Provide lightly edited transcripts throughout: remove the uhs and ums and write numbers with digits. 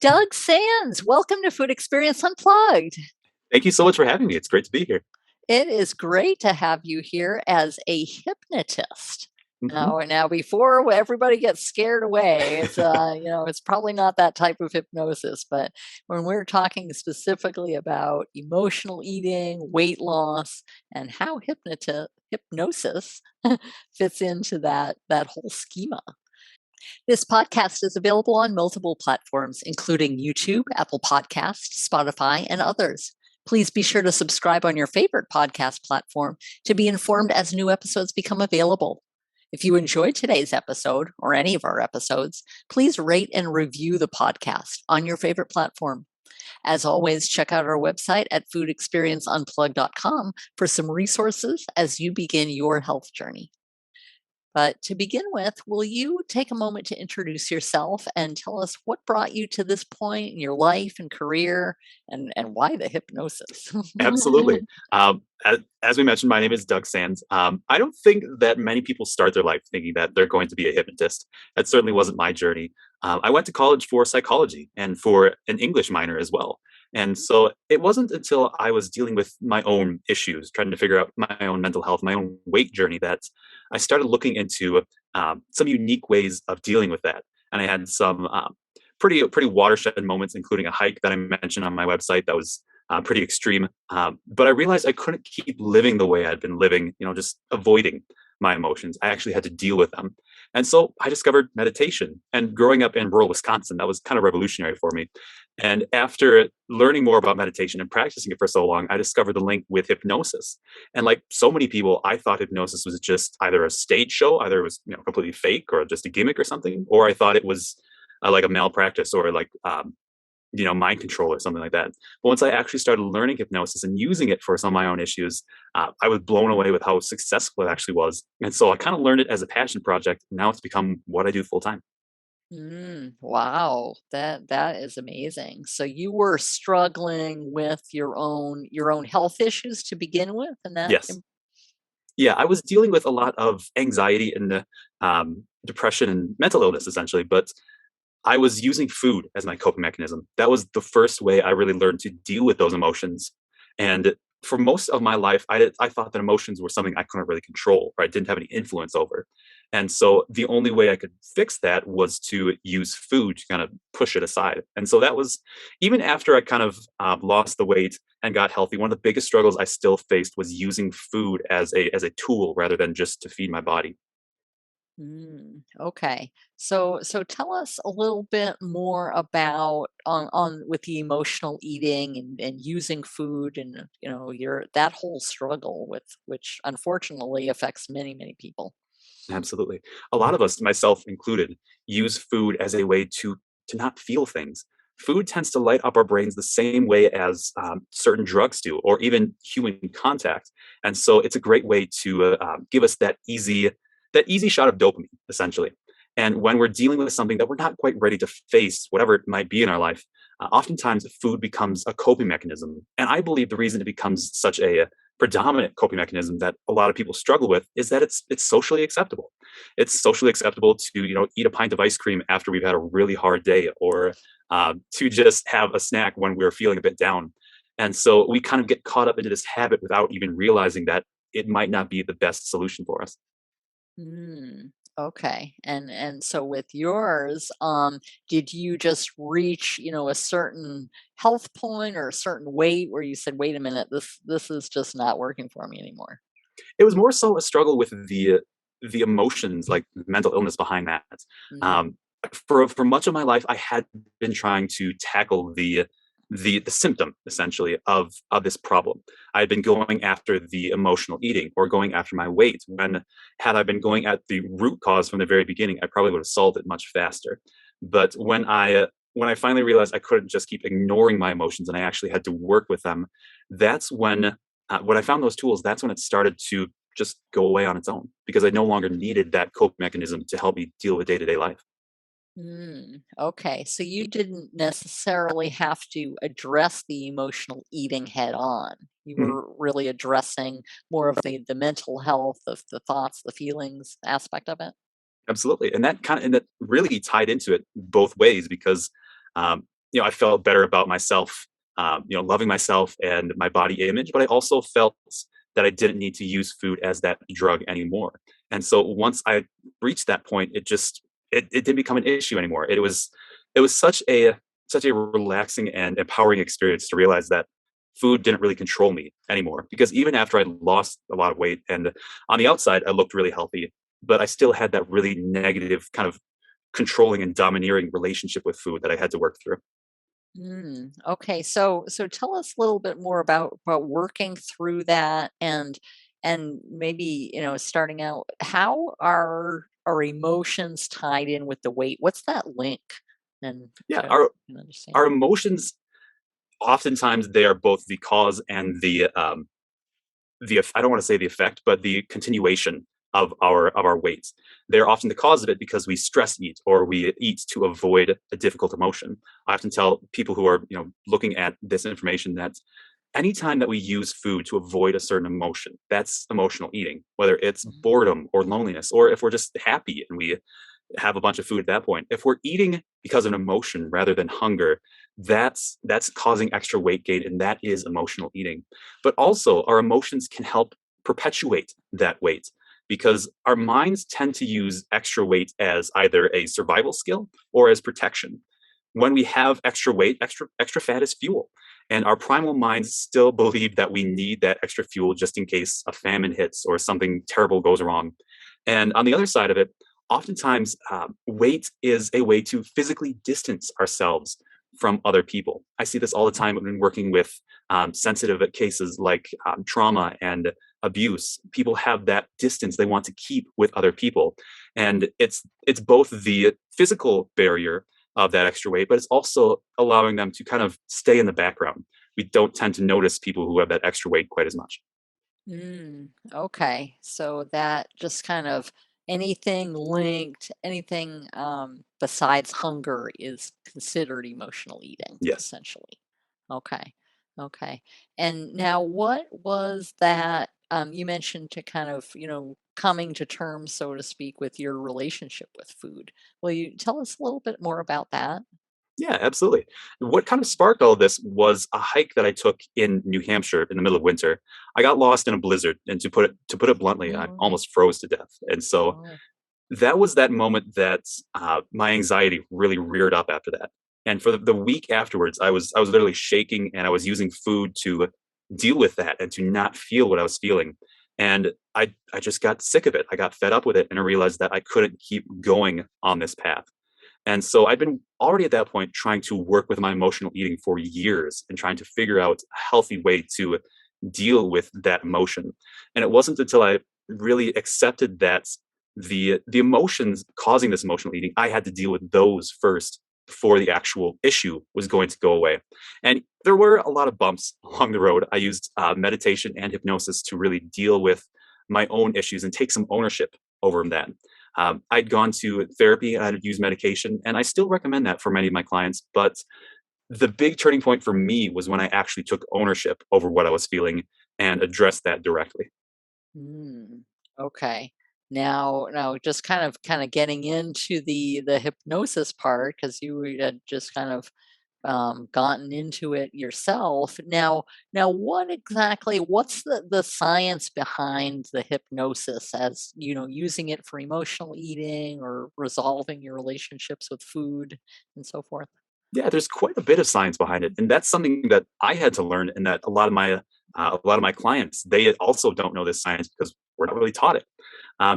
Doug Sands, welcome to Food Experience Unplugged. Thank you so much for having me. It's great to be here. It is great to have you here as a hypnotist. Mhm. Now, before everybody gets scared away, it's probably not that type of hypnosis. But when we're talking specifically about emotional eating, weight loss, and how hypnosis fits into that whole schema. This podcast is available on multiple platforms, including YouTube, Apple Podcasts, Spotify, and others. Please be sure to subscribe on your favorite podcast platform to be informed as new episodes become available. If you enjoyed today's episode or any of our episodes, please rate and review the podcast on your favorite platform. As always, check out our website at foodexperienceunplugged.com for some resources as you begin your health journey. But to begin with, will you take a moment to introduce yourself and tell us what brought you to this point in your life and career and why the hypnosis? Absolutely. As we mentioned, my name is Doug Sands. I don't think that many people start their life thinking that they're going to be a hypnotist. That certainly wasn't my journey. I went to college for psychology and for an English minor as well. And so it wasn't until I was dealing with my own issues, trying to figure out my own mental health, my own weight journey, that I started looking into some unique ways of dealing with that. And I had some pretty watershed moments, including a hike that I mentioned on my website that was pretty extreme. But I realized I couldn't keep living the way I'd been living, just avoiding my emotions. I actually had to deal with them. And so I discovered meditation. And growing up in rural Wisconsin, that was kind of revolutionary for me. And after learning more about meditation and practicing it for so long, I discovered the link with hypnosis. And like so many people, I thought hypnosis was just either a stage show, either it was completely fake or just a gimmick or something, or I thought it was like a malpractice or like mind control or something like that. But once I actually started learning hypnosis and using it for some of my own issues, I was blown away with how successful it actually was. And so I kind of learned it as a passion project. Now it's become what I do full time. Wow, that is amazing. So you were struggling with your own health issues to begin with, and that. Yes. Yeah, I was dealing with a lot of anxiety and depression and mental illness essentially, but I was using food as my coping mechanism. That was the first way I really learned to deal with those emotions. And for most of my life, I thought that emotions were something I couldn't really control, or I didn't have any influence over. And so the only way I could fix that was to use food to kind of push it aside. And so that was even after I kind of lost the weight and got healthy. One of the biggest struggles I still faced was using food as a tool rather than just to feed my body. Okay. So tell us a little bit more about on with the emotional eating and using food and your that whole struggle with which unfortunately affects many people. Absolutely. A lot of us, myself included, use food as a way to not feel things. Food tends to light up our brains the same way as certain drugs do, or even human contact. And so it's a great way to give us that easy shot of dopamine, essentially. And when we're dealing with something that we're not quite ready to face, whatever it might be in our life, oftentimes food becomes a coping mechanism. And I believe the reason it becomes such a predominant coping mechanism that a lot of people struggle with is that it's socially acceptable. It's socially acceptable to eat a pint of ice cream after we've had a really hard day, or to just have a snack when we're feeling a bit down. And so we kind of get caught up into this habit without even realizing that it might not be the best solution for us. Mm, okay. And so with yours, did you just reach, a certain health point or a certain weight where you said, wait a minute, this is just not working for me anymore? It was more so a struggle with the emotions, like mental illness behind that. Mm, Um, for much of my life, I had been trying to tackle the symptom essentially of this problem. I had been going after the emotional eating or going after my weight. When had I been going at the root cause from the very beginning, I probably would have solved it much faster. But when I finally realized I couldn't just keep ignoring my emotions and I actually had to work with them, that's when I found those tools. That's when it started to just go away on its own because I no longer needed that cope mechanism to help me deal with day to day life. okay. So you didn't necessarily have to address the emotional eating head on. You Mhm. were really addressing more of the mental health of the thoughts, the feelings aspect of it. Absolutely, and that really tied into it both ways because I felt better about myself, loving myself and my body image, but I also felt that I didn't need to use food as that drug anymore. And so once I reached that point, it didn't become an issue anymore. It was such a relaxing and empowering experience to realize that food didn't really control me anymore. Because even after I lost a lot of weight and on the outside I looked really healthy, but I still had that really negative kind of controlling and domineering relationship with food that I had to work through. Okay, so tell us a little bit more about working through that, and maybe, starting out, how are emotions tied in with the weight? What's that link? And Yeah, so our I can understand. our emotions, oftentimes they are both the cause and I don't want to say the effect, but the continuation of our weights. They're often the cause of it because we stress eat or we eat to avoid a difficult emotion. I often tell people who are looking at this information that anytime that we use food to avoid a certain emotion, that's emotional eating, whether it's Mhm. boredom or loneliness, or if we're just happy and we have a bunch of food at that point. If we're eating because of an emotion rather than hunger, that's causing extra weight gain, and that is emotional eating. But also, our emotions can help perpetuate that weight because our minds tend to use extra weight as either a survival skill or as protection. When we have extra weight, extra fat is fuel. And our primal minds still believe that we need that extra fuel just in case a famine hits or something terrible goes wrong. And on the other side of it, oftentimes weight is a way to physically distance ourselves from other people. I see this all the time when working with sensitive cases like trauma and abuse. People have that distance they want to keep with other people, and it's both the physical barrier of that extra weight, but it's also allowing them to kind of stay in the background. We don't tend to notice people who have that extra weight quite as much. Okay, so that just kind of anything besides hunger is considered emotional eating, Yes. essentially. Okay, okay. And now, what was that? You mentioned to kind of, coming to terms, so to speak, with your relationship with food. Will you tell us a little bit more about that? Yeah, absolutely. What kind of sparked all this was a hike that I took in New Hampshire in the middle of winter. I got lost in a blizzard, and to put it bluntly, I Oh, almost froze to death. And so oh. that was that moment that my anxiety really reared up after that. And for the week afterwards, I was literally shaking, and I was using food to deal with that and to not feel what I was feeling. And I just got sick of it. I got fed up with it, and I realized that I couldn't keep going on this path. And so I'd been already at that point trying to work with my emotional eating for years and trying to figure out a healthy way to deal with that emotion. And it wasn't until I really accepted that the emotions causing this emotional eating, I had to deal with those first before the actual issue was going to go away. And there were a lot of bumps along the road. I used meditation and hypnosis to really deal with my own issues and take some ownership over that. I'd gone to therapy and I'd used medication, and I still recommend that for many of my clients. But the big turning point for me was when I actually took ownership over what I was feeling and addressed that directly. Mm, okay. Now, just kind of getting into the hypnosis part, because you had just kind of gotten into it yourself. Now, what's the science behind the hypnosis, as using it for emotional eating or resolving your relationships with food and so forth? Yeah, there's quite a bit of science behind it, and that's something that I had to learn, and that a lot of my clients, they also don't know this science because we're not really taught it.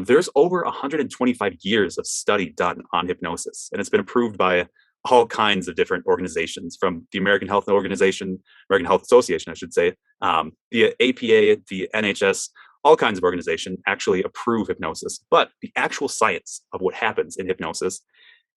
There's over 125 years of study done on hypnosis, and it's been approved by all kinds of different organizations, from the American Health Association, I should say, the APA, the NHS, all kinds of organizations actually approve hypnosis. But the actual science of what happens in hypnosis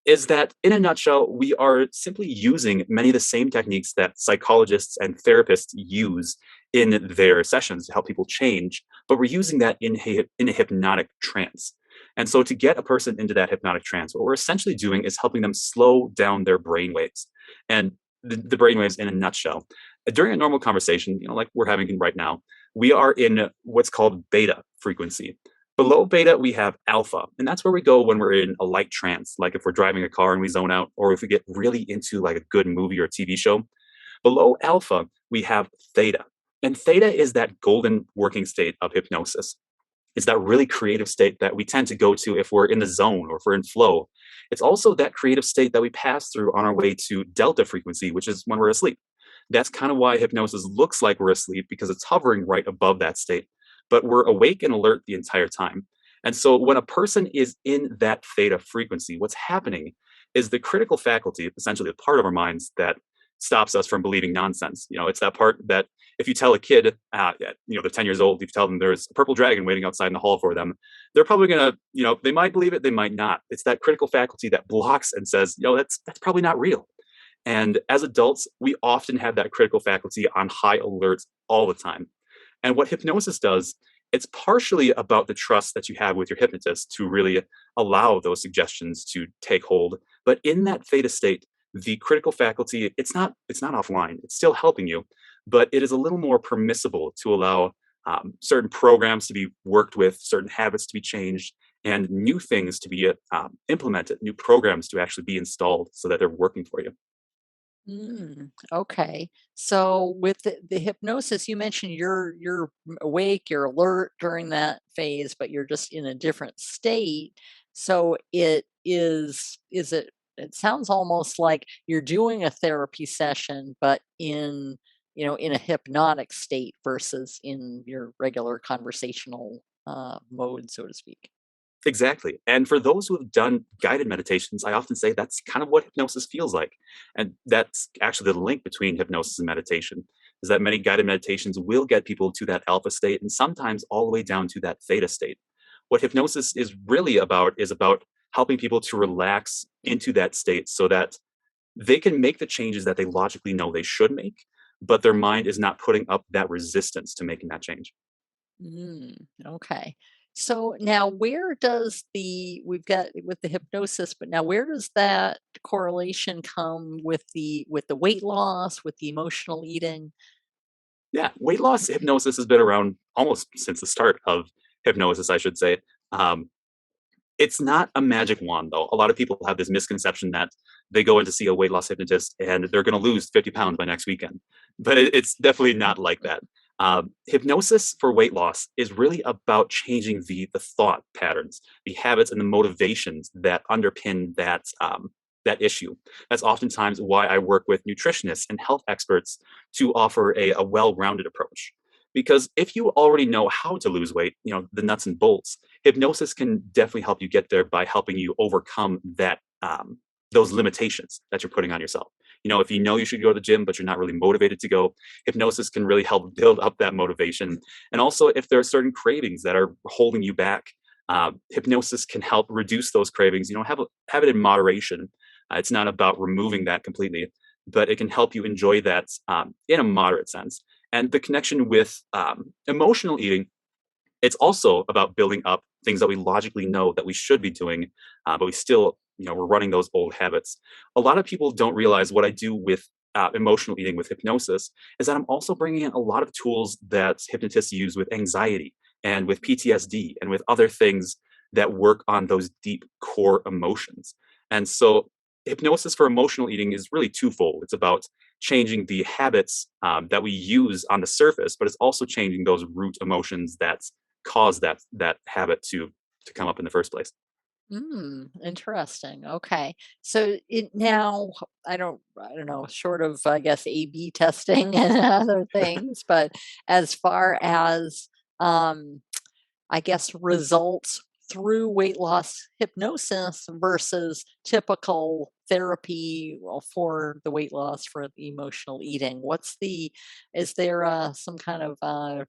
is that, in a nutshell, we are simply using many of the same techniques that psychologists and therapists use in their sessions to help people change, but we're using that in a hypnotic trance. And so, to get a person into that hypnotic trance, what we're essentially doing is helping them slow down their brain waves. And the brain waves, in a nutshell, during a normal conversation, like we're having right now, we are in what's called beta frequency. Below beta, we have alpha, and that's where we go when we're in a light trance, like if we're driving a car and we zone out, or if we get really into like a good movie or TV show. Below alpha, we have theta. And theta is that golden working state of hypnosis. It's that really creative state that we tend to go to if we're in the zone or if we're in flow. It's also that creative state that we pass through on our way to delta frequency, which is when we're asleep. That's kind of why hypnosis looks like we're asleep because it's hovering right above that state, but we're awake and alert the entire time. And so when a person is in that theta frequency, what's happening is the critical faculty, essentially the part of our minds that stops us from believing nonsense. It's that part that if you tell a kid, they're 10 years old, if you tell them there's a purple dragon waiting outside in the hall for them, they're probably going to, they might believe it, they might not. It's that critical faculty that blocks and says, that's probably not real. And as adults, we often have that critical faculty on high alert all the time. And what hypnosis does, it's partially about the trust that you have with your hypnotist to really allow those suggestions to take hold. But in that theta state, the critical faculty, it's not offline. It's still helping you, but it is a little more permissible to allow certain programs to be worked with, certain habits to be changed, and new things to be implemented, new programs to actually be installed so that they're working for you. Okay. So with the hypnosis, you mentioned you're awake, you're alert during that phase, but you're just in a different state. So it sounds almost like you're doing a therapy session, but in a hypnotic state versus in your regular conversational mode, so to speak. Exactly. And for those who have done guided meditations, I often say that's kind of what hypnosis feels like. And that's actually the link between hypnosis and meditation is that many guided meditations will get people to that alpha state and sometimes all the way down to that theta state. What hypnosis is really about is about helping people to relax into that state so that they can make the changes that they logically know they should make, but their mind is not putting up that resistance to making that change. Okay. So now where does we've got with the hypnosis, but now where does that correlation come with the weight loss, with the emotional eating? Yeah, weight loss hypnosis has been around almost since the start of hypnosis, I should say. Um, it's not a magic wand, though. A lot of people have this misconception that they go in to see a weight loss hypnotist and they're going to lose 50 pounds by next weekend. But it's definitely not like that. Hypnosis for weight loss is really about changing the thought patterns, the habits, and the motivations that underpin that issue. That's oftentimes why I work with nutritionists and health experts to offer a well-rounded approach. Because if you already know how to lose weight, the nuts and bolts, hypnosis can definitely help you get there by helping you overcome those limitations that you're putting on yourself. If you know you should go to the gym, but you're not really motivated to go, hypnosis can really help build up that motivation. And also, if there are certain cravings that are holding you back, hypnosis can help reduce those cravings. Have it in moderation. It's not about removing that completely, but it can help you enjoy that in a moderate sense. And the connection with emotional eating, it's also about building up things that we logically know that we should be doing, but we still, we're running those old habits. A lot of people don't realize what I do with emotional eating with hypnosis is that I'm also bringing in a lot of tools that hypnotists use with anxiety and with PTSD and with other things that work on those deep core emotions. And so hypnosis for emotional eating is really twofold. It's about changing the habits that we use on the surface, but it's also changing those root emotions that cause that habit to come up in the first place. Interesting. Okay. So it now I don't know, short of I guess A/B testing and other things, but as far as um I guess results through weight loss hypnosis versus typical therapy for the weight loss for the emotional eating. Is there some kind of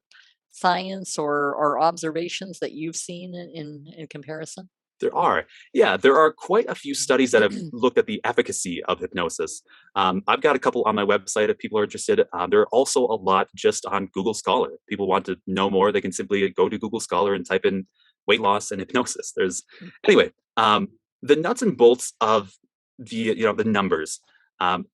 science or observations that you've seen in comparison? There are. Yeah, there are quite a few studies that have looked at the efficacy of hypnosis. I've got a couple on my website if people are interested. There are also a lot just on Google Scholar. If people want to know more, they can simply go to Google Scholar and type in weight loss and hypnosis. Anyway, the nuts and bolts of the numbers.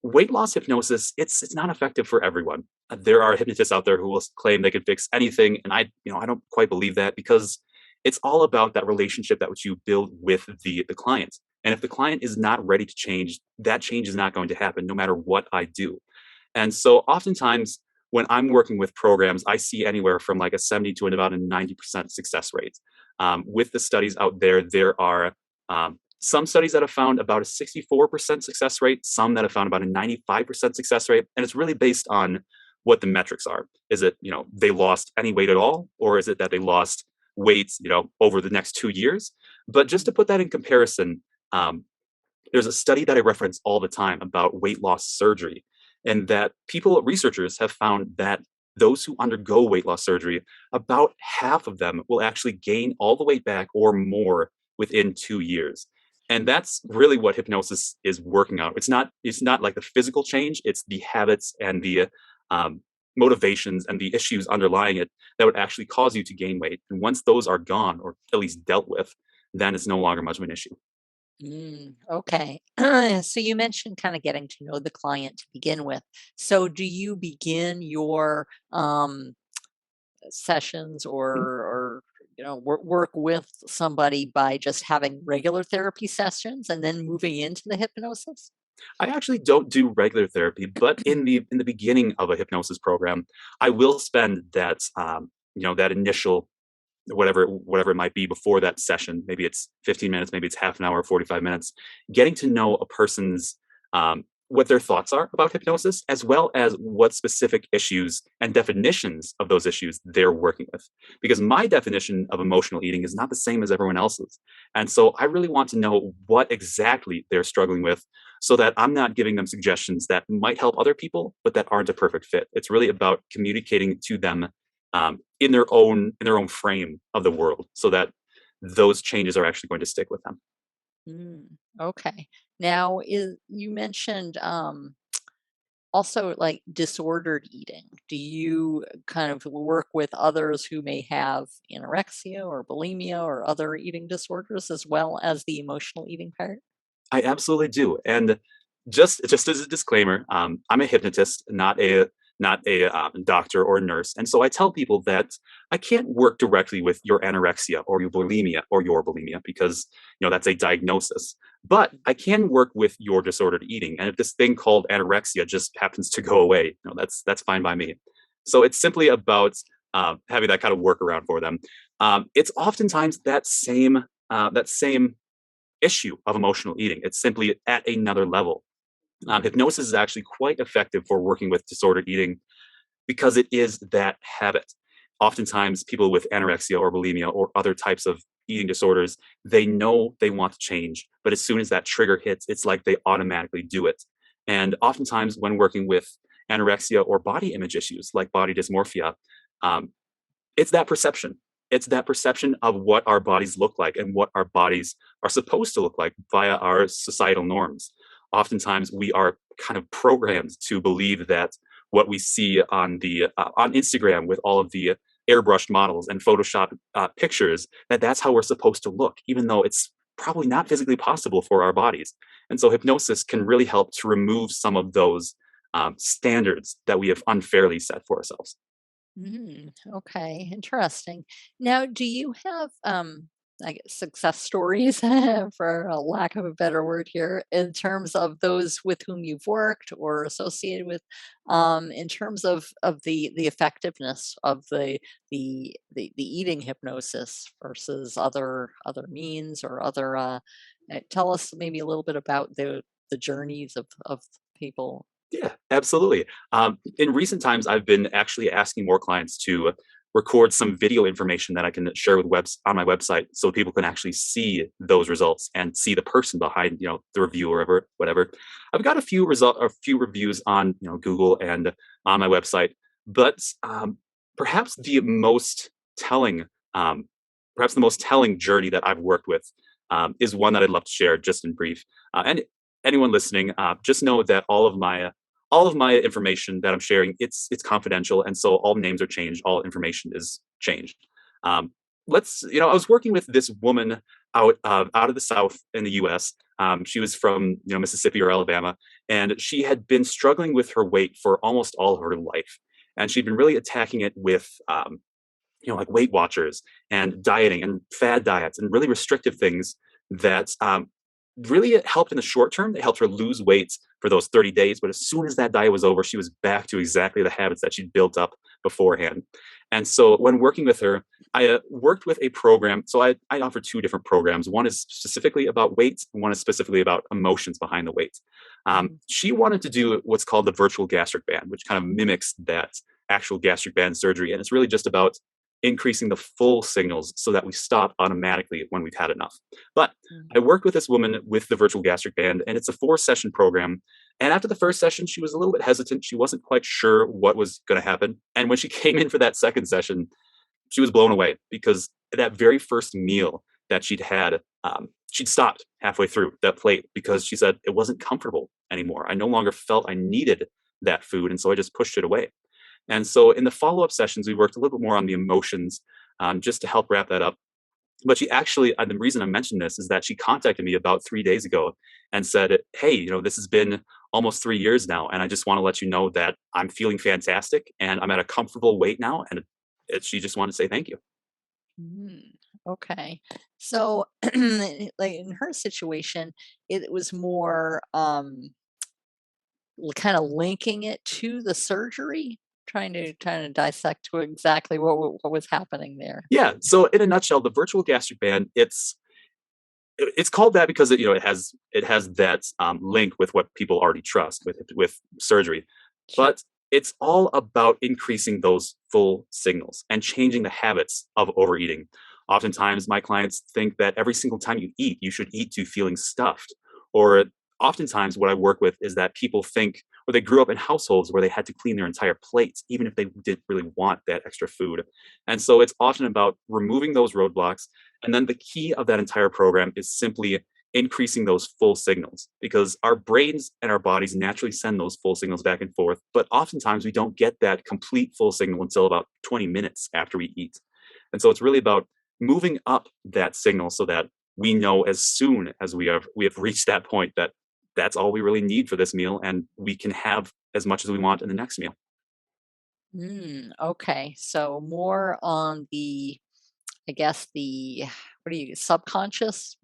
Weight loss hypnosis, it's not effective for everyone. There are hypnotists out there who will claim they can fix anything, and I don't quite believe that because It's all about that relationship that which you build with the client. And if the client is not ready to change, that change is not going to happen no matter what I do. And so oftentimes when I'm working with programs, I see anywhere from like a 70 to about a 90% success rate. With the studies out there, there are some studies that have found about a 64% success rate, some that have found about a 95% success rate. And it's really based on what the metrics are. Is it, they lost any weight at all? Or is it that they lost weight, over the next 2 years? But just to put that in comparison, um, there's a study that I reference all the time about weight loss surgery, and that researchers have found that those who undergo weight loss surgery, about half of them will actually gain all the weight back or more within 2 years. And that's really what hypnosis is working on. It's not like the physical change, it's the habits and the um, motivations and the issues underlying it that would actually cause you to gain weight. And once those are gone, or at least dealt with, then it's no longer much of an issue. Okay. So you mentioned kind of getting to know the client to begin with. So do you begin your sessions or work with somebody by just having regular therapy sessions and then moving into the hypnosis? I actually don't do regular therapy, but in the beginning of a hypnosis program, I will spend that initial whatever it might be before that session. Maybe it's 15 minutes, maybe it's half an hour, 45 minutes, getting to know a person's what their thoughts are about hypnosis, as well as what specific issues and definitions of those issues they're working with. Because my definition of emotional eating is not the same as everyone else's. And so I really want to know what exactly they're struggling with so that I'm not giving them suggestions that might help other people, but that aren't a perfect fit. It's really about communicating to them in their own frame of the world, so that those changes are actually going to stick with them. Mm, okay. Now, you mentioned also like disordered eating. Do you kind of work with others who may have anorexia or bulimia or other eating disorders as well as the emotional eating part? I absolutely do. And just as a disclaimer, I'm a hypnotist, not a doctor or a nurse. And so I tell people that I can't work directly with your anorexia or your bulimia because that's a diagnosis. But I can work with your disordered eating. And if this thing called anorexia just happens to go away, that's fine by me. So it's simply about having that kind of workaround for them. It's oftentimes that same issue of emotional eating. It's simply at another level. Hypnosis is actually quite effective for working with disordered eating because it is that habit. Oftentimes, people with anorexia or bulimia or other types of eating disorders, they know they want to change, but as soon as that trigger hits, it's like they automatically do it. And oftentimes, when working with anorexia or body image issues like body dysmorphia, um, it's that perception. It's that perception of what our bodies look like and what our bodies are supposed to look like via our societal norms. Oftentimes, we are kind of programmed to believe that what we see on Instagram with all of the airbrushed models and Photoshop pictures, that's how we're supposed to look, even though it's probably not physically possible for our bodies. And so, hypnosis can really help to remove some of those standards that we have unfairly set for ourselves. Okay, interesting. Now, do you have I guess success stories, for a lack of a better word here, in terms of those with whom you've worked or associated with, in terms of the effectiveness of the eating hypnosis versus other means or other tell us maybe a little bit about the journeys of people. Yeah, absolutely. In recent times, I've been actually asking more clients to record some video information that I can share with webs on my website, so people can actually see those results and see the person behind, the review or whatever. I've got a few reviews on, Google and on my website, but perhaps the most telling, um, perhaps the most telling journey that I've worked with is one that I'd love to share just in brief. And anyone listening, just know that all of my information that I'm sharing, it's confidential, and so all names are changed, all information is changed. Um, I was working with this woman out of the South in the U.S. She was from Mississippi or Alabama, and she had been struggling with her weight for almost all of her life, and she'd been really attacking it with like Weight Watchers and dieting and fad diets and really restrictive things that really it helped in the short term. They helped her lose weight for those 30 days. But as soon as that diet was over, she was back to exactly the habits that she'd built up beforehand. And so when working with her, I worked with a program. So I offer two different programs. One is specifically about weight, and one is specifically about emotions behind the weight. Mhm. She wanted to do what's called the virtual gastric band, which kind of mimics that actual gastric band surgery. And it's really just about increasing the full signals so that we stop automatically when we've had enough. But Mm. I worked with this woman with the virtual gastric band, and it's a 4 session program. And after the first session, she was a little bit hesitant. She wasn't quite sure what was going to happen. And when she came in for that second session, she was blown away because that very first meal that she'd had, she'd stopped halfway through that plate because she said it wasn't comfortable anymore. I no longer felt I needed that food. And so I just pushed it away. And so in the follow up sessions, we worked a little bit more on the emotions just to help wrap that up. But she actually, the reason I mentioned this is that she contacted me about 3 days ago and said, "Hey, this has been almost 3 years now. And I just want to let you know that I'm feeling fantastic and I'm at a comfortable weight now." And she just wanted to say thank you. Mm, okay. So, like in her situation, it was more kind of linking it to the surgery, trying to dissect to exactly what was happening there. Yeah. So in a nutshell, the virtual gastric band, it's called that because it has that link with what people already trust with surgery, Sure. but it's all about increasing those full signals and changing the habits of overeating. Oftentimes, my clients think that every single time you eat, you should eat to feeling stuffed. Or oftentimes, what I work with is that people think, or they grew up in households where they had to clean their entire plates, even if they didn't really want that extra food. And so it's often about removing those roadblocks, and then the key of that entire program is simply increasing those full signals because our brains and our bodies naturally send those full signals back and forth. But oftentimes we don't get that complete full signal until about 20 minutes after we eat. And so it's really about moving up that signal so that we know as soon as we have reached that point that that's all we really need for this meal and we can have as much as we want in the next meal. Okay. So more on I guess what do you subconscious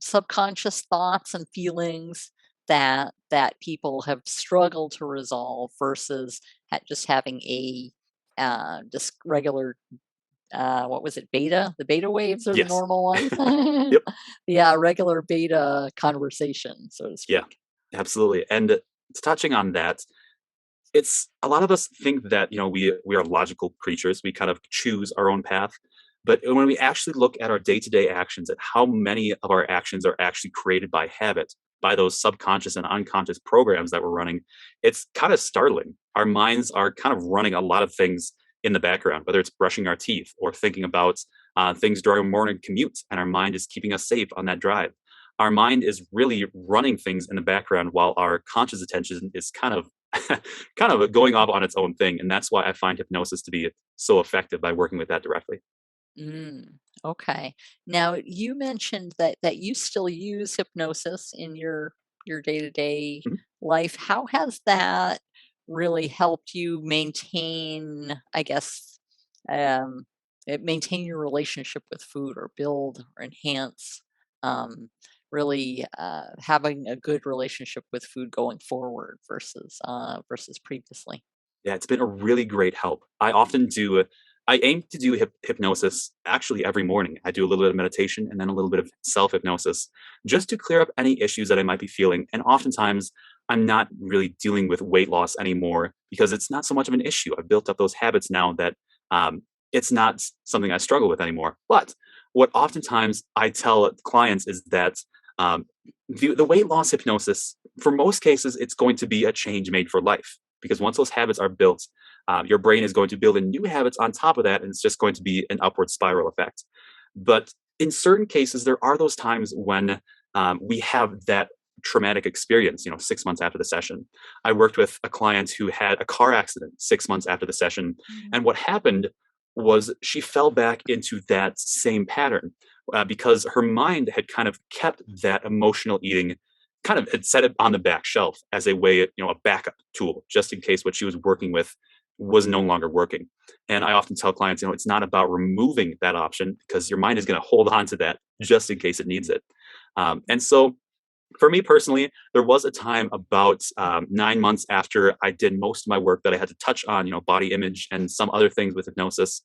thoughts and feelings that people have struggled to resolve versus just having a just regular what was it, the beta waves are the Yes. normal ones. Yep. Yeah, regular beta conversation, so to Yeah. speak. Absolutely. And it's touching on that, it's a lot of us think that we are logical creatures. We kind of choose our own path, but when we actually look at our day-to-day actions, at how many of our actions are actually created by habit, by those subconscious and unconscious programs that we're running, it's kind of startling. Our minds are kind of running a lot of things in the background, whether it's brushing our teeth or thinking about things during a morning commute, and our mind is keeping us safe on that drive. Our mind is really running things in the background while our conscious attention is kind of kind of going off on its own thing. And that's why I find hypnosis to be so effective by working with that directly. Mm, okay. Now you mentioned that you still use hypnosis in your day-to-day Mhm. life. How has that really helped you maintain, I guess, um, maintain your relationship with food or build or enhance um, really having a good relationship with food going forward versus previously? Yeah, it's been a really great help. I aim to do hypnosis actually every morning. I do a little bit of meditation and then a little bit of self hypnosis just to clear up any issues that I might be feeling. And oftentimes, I'm not really dealing with weight loss anymore because it's not so much of an issue. I've built up those habits now that um, it's not something I struggle with anymore. But what oftentimes I tell clients is that um, the weight loss hypnosis, for most cases, it's going to be a change made for life because once those habits are built, your brain is going to build in new habits on top of that, and it's just going to be an upward spiral effect. But in certain cases, there are those times when we have that traumatic experience, 6 months after the session. I worked with a client who had a car accident 6 months after the session. Mm. And what happened was she fell back into that same pattern because her mind had kind of kept that emotional eating, kind of had set it on the back shelf as a way, a backup tool, just in case what she was working with was no longer working. And I often tell clients, it's not about removing that option because your mind is going to hold on to that just in case it needs it. And so for me personally, there was a time about 9 months after I did most of my work that I had to touch on, body image and some other things with hypnosis.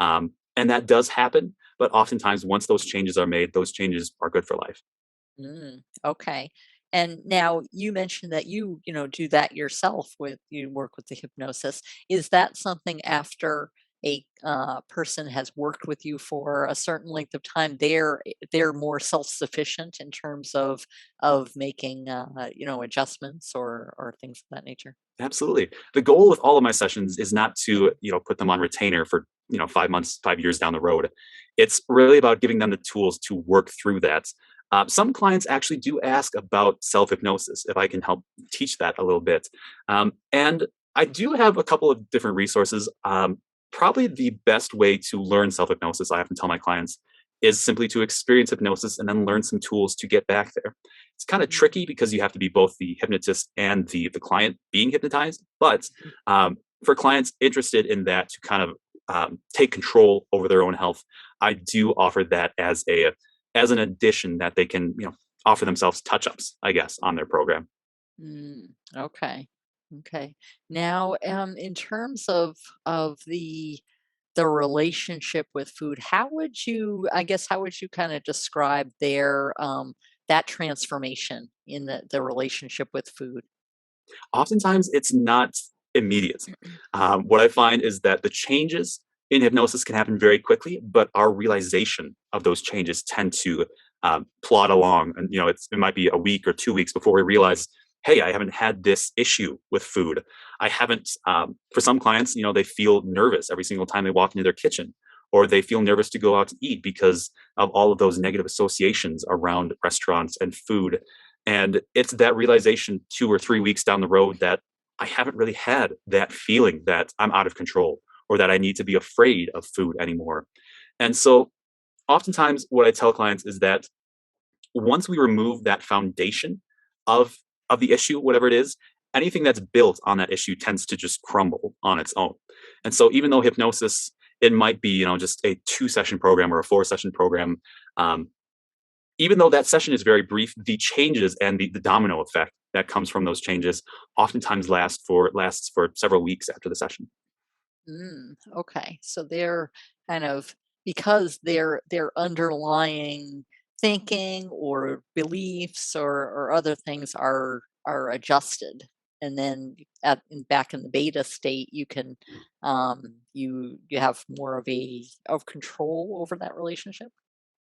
And that does happen, but oftentimes once those changes are made, those changes are good for life. Okay. And now you mentioned that do that yourself you work with the hypnosis. Is that something after a person has worked with you for a certain length of time, they're more self-sufficient in terms of making adjustments or things of that nature? Absolutely. The goal with all of my sessions is not to, put them on retainer for, 5 months, 5 years down the road. It's really about giving them the tools to work through that. Some clients actually do ask about self hypnosis, if I can help teach that a little bit. And I do have a couple of different resources. Probably the best way to learn self hypnosis, I often tell my clients, is simply to experience hypnosis and then learn some tools to get back there. It's kind of Mm, tricky because you have to be both the hypnotist and the client being hypnotized. But for clients interested in that to kind of take control over their own health, I do offer that as an addition that they can offer themselves touch ups, I guess, on their program. okay. Okay. Now, in terms of the relationship with food, how would you kind of describe that transformation in the relationship with food? Oftentimes, it's not immediate. What I find is that the changes in hypnosis can happen very quickly, but our realization of those changes tend to plod along, and it might be a week or 2 weeks before we realize, hey, I haven't had this issue with food. I haven't. For some clients, they feel nervous every single time they walk into their kitchen, or they feel nervous to go out to eat because of all of those negative associations around restaurants and food. And it's that realization 2 or 3 weeks down the road that I haven't really had that feeling that I'm out of control or that I need to be afraid of food anymore. And so, oftentimes, what I tell clients is that once we remove that foundation of the issue, whatever it is, anything that's built on that issue tends to just crumble on its own. And so, even though hypnosis, it might be just a 2 session program or a 4 session program, um, even though that session is very brief, the changes and the domino effect that comes from those changes oftentimes lasts for several weeks after the session. Okay. So they're kind of because their underlying thinking or beliefs or other things are adjusted. And then back in the beta state, you can you have more of control over that relationship.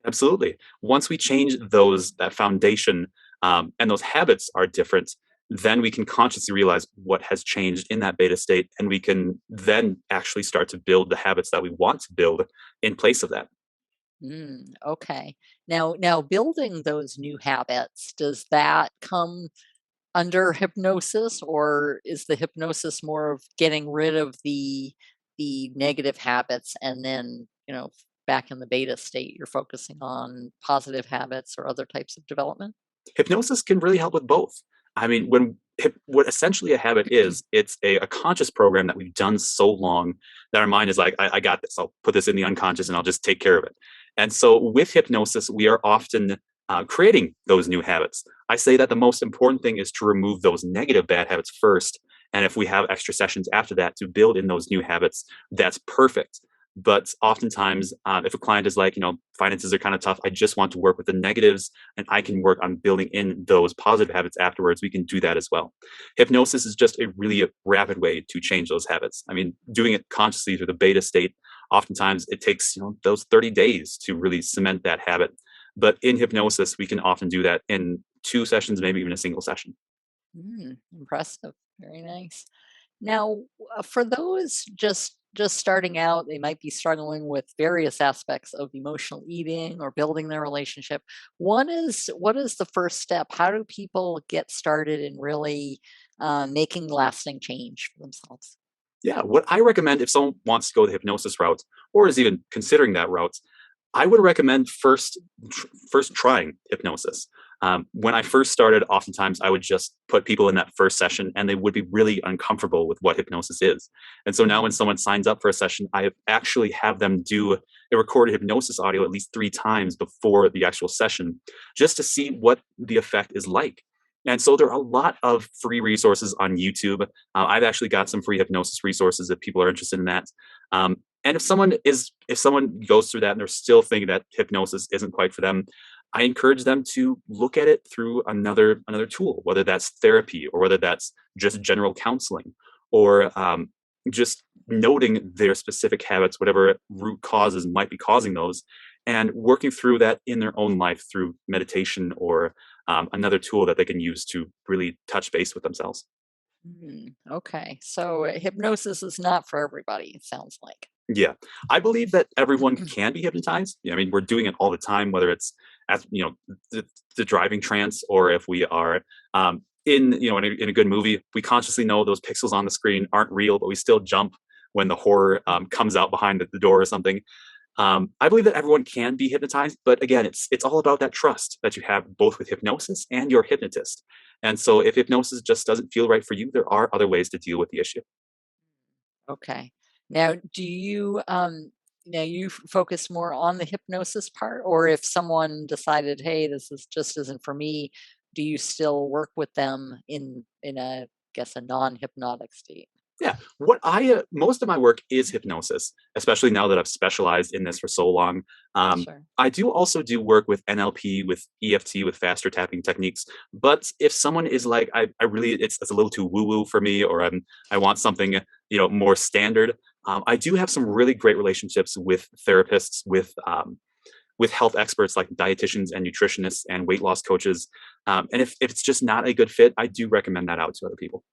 Absolutely. Once we change that foundation, and those habits are different, then we can consciously realize what has changed in that beta state, and we can then actually start to build the habits that we want to build in place of that. Okay. Now building those new habits, does that come under hypnosis, or is the hypnosis more of getting rid of the negative habits and then, back in the beta state, you're focusing on positive habits or other types of development? Hypnosis can really help with both. I mean, what essentially a habit is, it's a conscious program that we've done so long that our mind is like, I got this. I'll put this in the unconscious and I'll just take care of it. And so with hypnosis, we are often creating those new habits. I say that the most important thing is to remove those negative bad habits first. And if we have extra sessions after that to build in those new habits, that's perfect. But oftentimes, if a client is like, finances are kind of tough, I just want to work with the negatives and I can work on building in those positive habits afterwards, we can do that as well. Hypnosis is just a really rapid way to change those habits. I mean, doing it consciously through the beta state, oftentimes it takes, those 30 days to really cement that habit. But in hypnosis, we can often do that in 2 sessions, maybe even a single session. Impressive. Very nice. Now, for those just starting out, they might be struggling with various aspects of emotional eating or building their relationship. What is the first step? How do people get started in really making lasting change for themselves? Yeah, what I recommend if someone wants to go the hypnosis route or is even considering that route, I would recommend first trying hypnosis. When I first started, oftentimes I would just put people in that first session and they would be really uncomfortable with what hypnosis is. And so now when someone signs up for a session, I actually have them do a recorded hypnosis audio at least 3 times before the actual session, just to see what the effect is like. And so there are a lot of free resources on YouTube. I've actually got some free hypnosis resources if people are interested in that. And if someone goes through that and they're still thinking that hypnosis isn't quite for them, I encourage them to look at it through another tool, whether that's therapy or whether that's just general counseling or just noting their specific habits, whatever root causes might be causing those, and working through that in their own life through meditation or another tool that they can use to really touch base with themselves. Okay. So hypnosis is not for everybody, it sounds like. Yeah, I believe that everyone can be hypnotized. Yeah, I mean, we're doing it all the time, whether it's as the driving trance or if we are in a good movie, we consciously know those pixels on the screen aren't real, but we still jump when the horror comes out behind the door or something. I believe that everyone can be hypnotized, but again, it's all about that trust that you have both with hypnosis and your hypnotist. And so, if hypnosis just doesn't feel right for you, there are other ways to deal with the issue. Okay. Now, do you focus more on the hypnosis part, or if someone decided, hey, this is just isn't for me, do you still work with them in a guess a non-hypnotic state? Yeah, what I most of my work is hypnosis, especially now that I've specialized in this for so long. Sure. I do also do work with NLP, with EFT, with faster tapping techniques. But if someone is like, I really, it's a little too woo woo for me, or I want something more standard. I do have some really great relationships with therapists, with health experts like dietitians and nutritionists and weight loss coaches. And if it's just not a good fit, I do recommend that out to other people.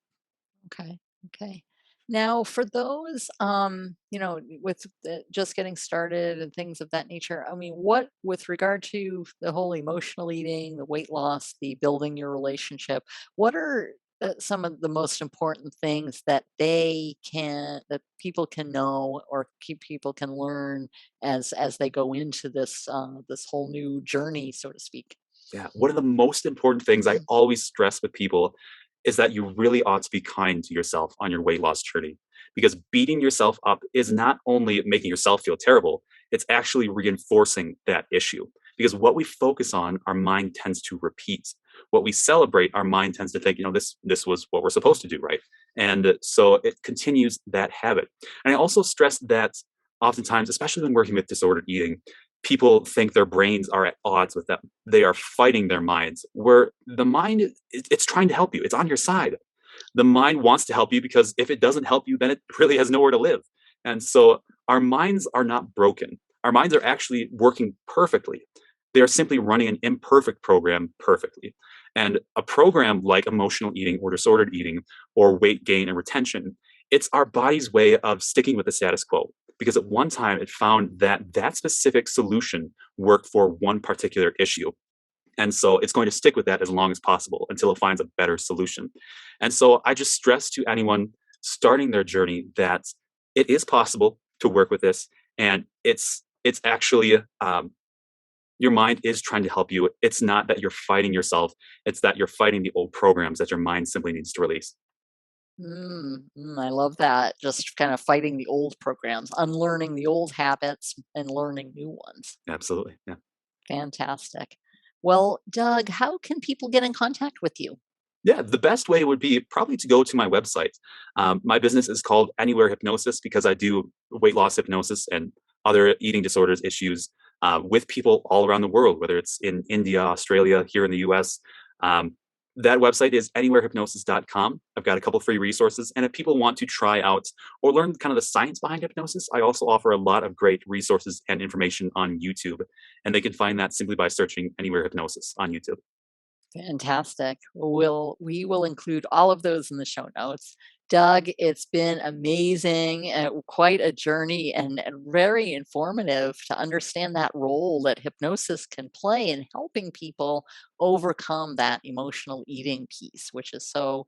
Okay. Okay. Now, for those, with just getting started and things of that nature, I mean, what, with regard to the whole emotional eating, the weight loss, the building your relationship, what are some of the most important things that that people can know or keep people can learn as they go into this whole new journey, so to speak? Yeah, one of the most important things I always stress with people is that you really ought to be kind to yourself on your weight loss journey. Because beating yourself up is not only making yourself feel terrible, it's actually reinforcing that issue. Because what we focus on, our mind tends to repeat. What we celebrate, our mind tends to think, this was what we're supposed to do, right? And so it continues that habit. And I also stress that oftentimes, especially when working with disordered eating, people think their brains are at odds with them. They are fighting their minds, where the mind, it's trying to help you. It's on your side. The mind wants to help you because if it doesn't help you, then it really has nowhere to live. And so our minds are not broken. Our minds are actually working perfectly. They are simply running an imperfect program perfectly. And a program like emotional eating or disordered eating or weight gain and retention, it's our body's way of sticking with the status quo. Because at one time it found that that specific solution worked for one particular issue. And so it's going to stick with that as long as possible until it finds a better solution. And so I just stress to anyone starting their journey that it is possible to work with this, and it's actually your mind is trying to help you. It's not that you're fighting yourself; it's that you're fighting the old programs that your mind simply needs to release. I love that. Just kind of fighting the old programs, unlearning the old habits and learning new ones. Absolutely, yeah. Fantastic. Well, Doug, how can people get in contact with you? Yeah, the best way would be probably to go to my website. My business is called Anywhere Hypnosis because I do weight loss hypnosis and other eating disorders issues with people all around the world, whether it's in India, Australia, here in the US. Um, that website is anywherehypnosis.com. I've got a couple free resources. And if people want to try out or learn kind of the science behind hypnosis, I also offer a lot of great resources and information on YouTube. And they can find that simply by searching Anywhere Hypnosis on YouTube. Fantastic. We will include all of those in the show notes. Doug, it's been amazing, quite a journey and very informative to understand that role that hypnosis can play in helping people overcome that emotional eating piece, which is so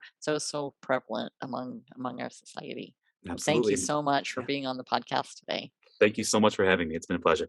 prevalent among our society. Thank you Absolutely. so much for Yeah. being on the podcast today. Thank you so much for having me. It's been a pleasure.